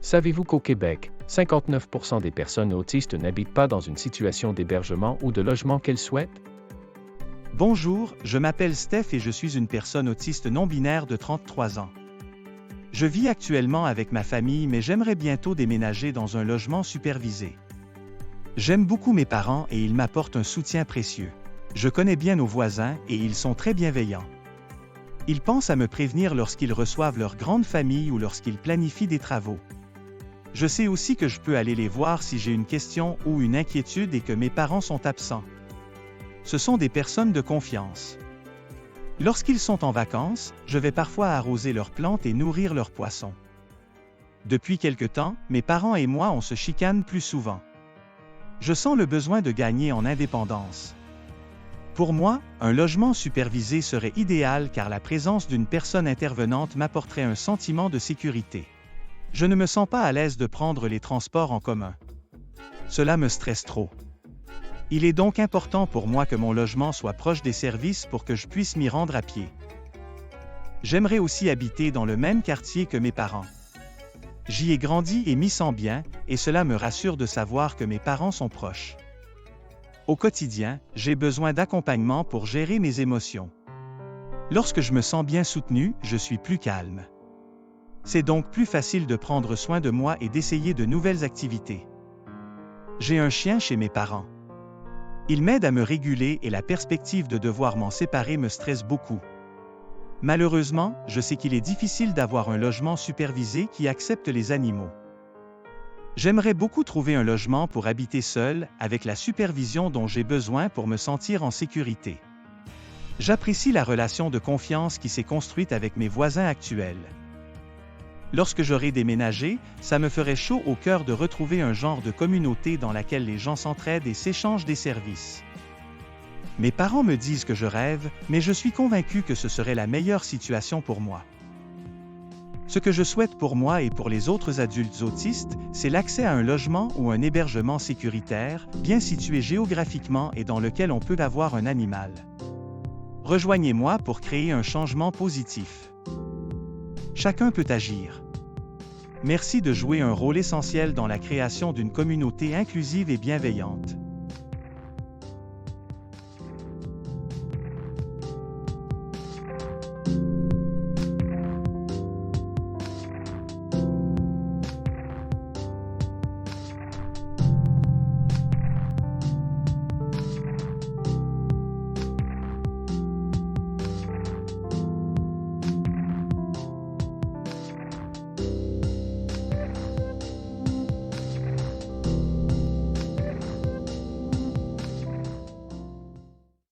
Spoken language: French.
Savez-vous qu'au Québec, 59% des personnes autistes n'habitent pas dans une situation d'hébergement ou de logement qu'elles souhaitent? Bonjour, je m'appelle Steph et je suis une personne autiste non-binaire de 33 ans. Je vis actuellement avec ma famille mais j'aimerais bientôt déménager dans un logement supervisé. J'aime beaucoup mes parents et ils m'apportent un soutien précieux. Je connais bien nos voisins et ils sont très bienveillants. Ils pensent à me prévenir lorsqu'ils reçoivent leur grande famille ou lorsqu'ils planifient des travaux. Je sais aussi que je peux aller les voir si j'ai une question ou une inquiétude et que mes parents sont absents. Ce sont des personnes de confiance. Lorsqu'ils sont en vacances, je vais parfois arroser leurs plantes et nourrir leurs poissons. Depuis quelque temps, mes parents et moi on se chicane plus souvent. Je sens le besoin de gagner en indépendance. Pour moi, un logement supervisé serait idéal car la présence d'une personne intervenante m'apporterait un sentiment de sécurité. Je ne me sens pas à l'aise de prendre les transports en commun. Cela me stresse trop. Il est donc important pour moi que mon logement soit proche des services pour que je puisse m'y rendre à pied. J'aimerais aussi habiter dans le même quartier que mes parents. J'y ai grandi et m'y sens bien, et cela me rassure de savoir que mes parents sont proches. Au quotidien, j'ai besoin d'accompagnement pour gérer mes émotions. Lorsque je me sens bien soutenu, je suis plus calme. C'est donc plus facile de prendre soin de moi et d'essayer de nouvelles activités. J'ai un chien chez mes parents. Il m'aide à me réguler et la perspective de devoir m'en séparer me stresse beaucoup. Malheureusement, je sais qu'il est difficile d'avoir un logement supervisé qui accepte les animaux. J'aimerais beaucoup trouver un logement pour habiter seul, avec la supervision dont j'ai besoin pour me sentir en sécurité. J'apprécie la relation de confiance qui s'est construite avec mes voisins actuels. Lorsque j'aurai déménagé, ça me ferait chaud au cœur de retrouver un genre de communauté dans laquelle les gens s'entraident et s'échangent des services. Mes parents me disent que je rêve, mais je suis convaincu que ce serait la meilleure situation pour moi. Ce que je souhaite pour moi et pour les autres adultes autistes, c'est l'accès à un logement ou un hébergement sécuritaire, bien situé géographiquement et dans lequel on peut avoir un animal. Rejoignez-moi pour créer un changement positif. Chacun peut agir. Merci de jouer un rôle essentiel dans la création d'une communauté inclusive et bienveillante.